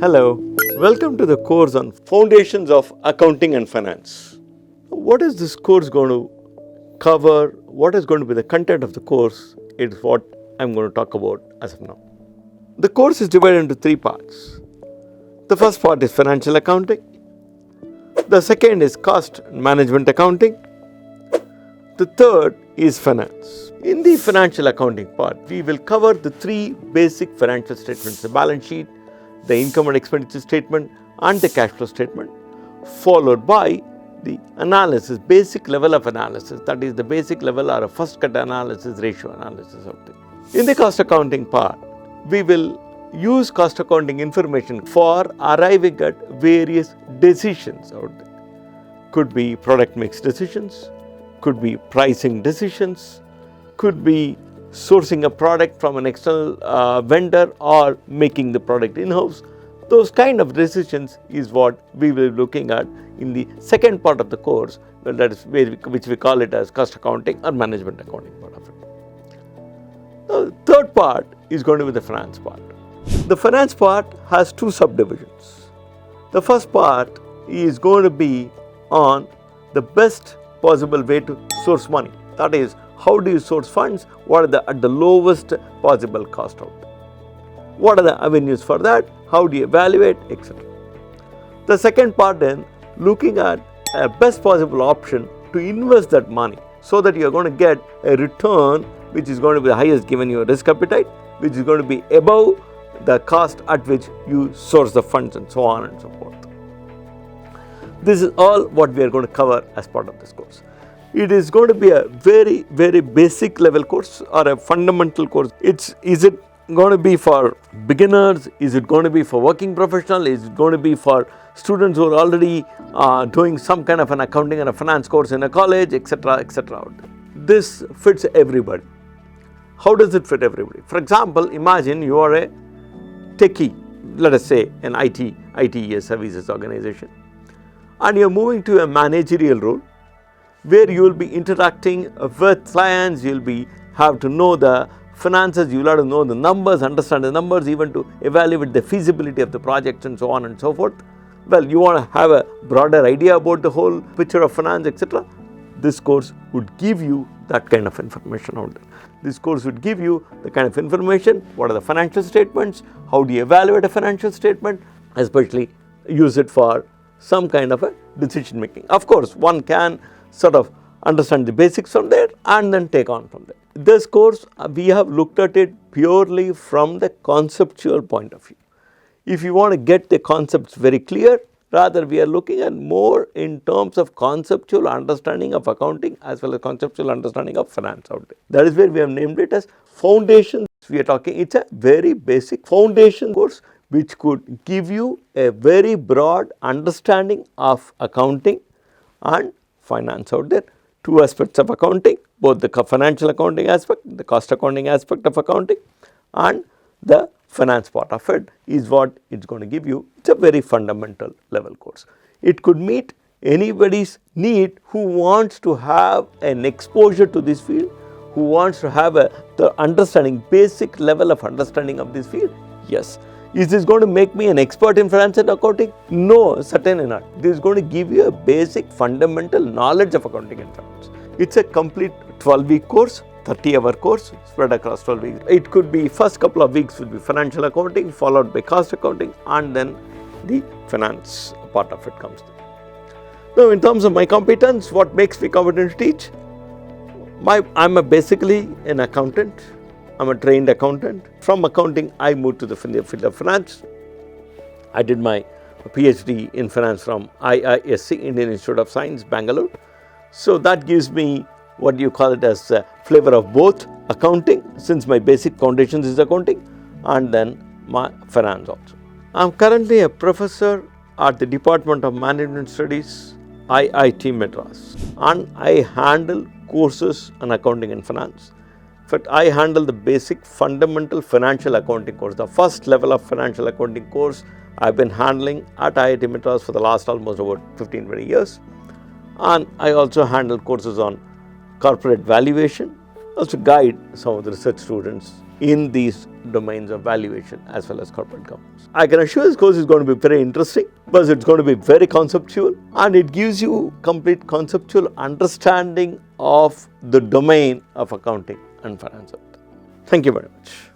Hello, welcome to the course on Foundations of Accounting and Finance. What is this course going to cover? What is going to be the content of the course is what I'm going to talk about as of now. The course is divided into three parts. The first part is financial accounting. The second is cost and management accounting. The third is finance. In the financial accounting part, we will cover the three basic financial statements: the balance sheet, the income and expenditure statement, and the cash flow statement, followed by the analysis, basic level of analysis, that is the basic level or a first cut analysis, ratio analysis of it. In the cost accounting part, we will use cost accounting information for arriving at various decisions out there. Could be product mix decisions, could be pricing decisions, could be sourcing a product from an external vendor or making the product in-house. Those kind of decisions is what we will be looking at in the second part of the course, well, that is which we call it as cost accounting or management accounting part of it. The third part is going to be the finance part. The finance part has two subdivisions. The first part is going to be on the best possible way to source money. That is, how do you source funds? What are at the lowest possible cost out? What are the avenues for that? How do you evaluate, etc. The second part then, looking at a best possible option to invest that money so that you are going to get a return which is going to be the highest given your risk appetite, which is going to be above the cost at which you source the funds, and so on and so forth. This is all what we are going to cover as part of this course. It is going to be a very, very basic level course or a fundamental course. Is it going to be for beginners? Is it going to be for working professionals? Is it going to be for students who are already doing some kind of an accounting and a finance course in a college, etc., etc.? This fits everybody. How does it fit everybody? For example, imagine you are a techie, let us say an IT services organization, and you are moving to a managerial role where you will be interacting with clients. You will have to know the finances, you will have to know the numbers, understand the numbers, even to evaluate the feasibility of the project, and so on and so forth. Well, you want to have a broader idea about the whole picture of finance, etc. This course would give you that kind of information out there. This course would give you the kind of information: what are the financial statements, how do you evaluate a financial statement, especially use it for some kind of a decision making. Of course, one can sort of understand the basics from there and then take on from there. This course, we have looked at it purely from the conceptual point of view. If you want to get the concepts very clear, rather we are looking at more in terms of conceptual understanding of accounting as well as conceptual understanding of finance out there. That is where we have named it as Foundations. We are talking, it's a very basic foundation course which could give you a very broad understanding of accounting and finance out there. Two aspects of accounting, both the financial accounting aspect, the cost accounting aspect of accounting, and the finance part of it is what it's going to give you. It's a very fundamental level course. It could meet anybody's need who wants to have an exposure to this field, who wants to have the understanding, basic level of understanding of this field. Yes. Is this going to make me an expert in finance and accounting? No, certainly not. This is going to give you a basic fundamental knowledge of accounting and finance. It's a complete 12-week course, 30-hour course spread across 12 weeks. It could be first couple of weeks will be financial accounting, followed by cost accounting, and then the finance part of it comes. Now, in terms of my competence, what makes me competent to teach? I'm basically an accountant. I'm a trained accountant. From accounting, I moved to the field of finance. I did my PhD in finance from IISc, Indian Institute of Science, Bangalore. So that gives me what you call it as a flavor of both accounting, since my basic foundations is accounting, and then my finance also. I'm currently a professor at the Department of Management Studies, IIT Madras, and I handle courses on accounting and finance. In fact, I handle the basic fundamental financial accounting course. The first level of financial accounting course I've been handling at IIT Madras for the last almost about 15-20 years. And I also handle courses on corporate valuation, also guide some of the research students in these domains of valuation as well as corporate governance. I can assure this course is going to be very interesting because it's going to be very conceptual and it gives you complete conceptual understanding of the domain of accounting and finance. Thank you very much.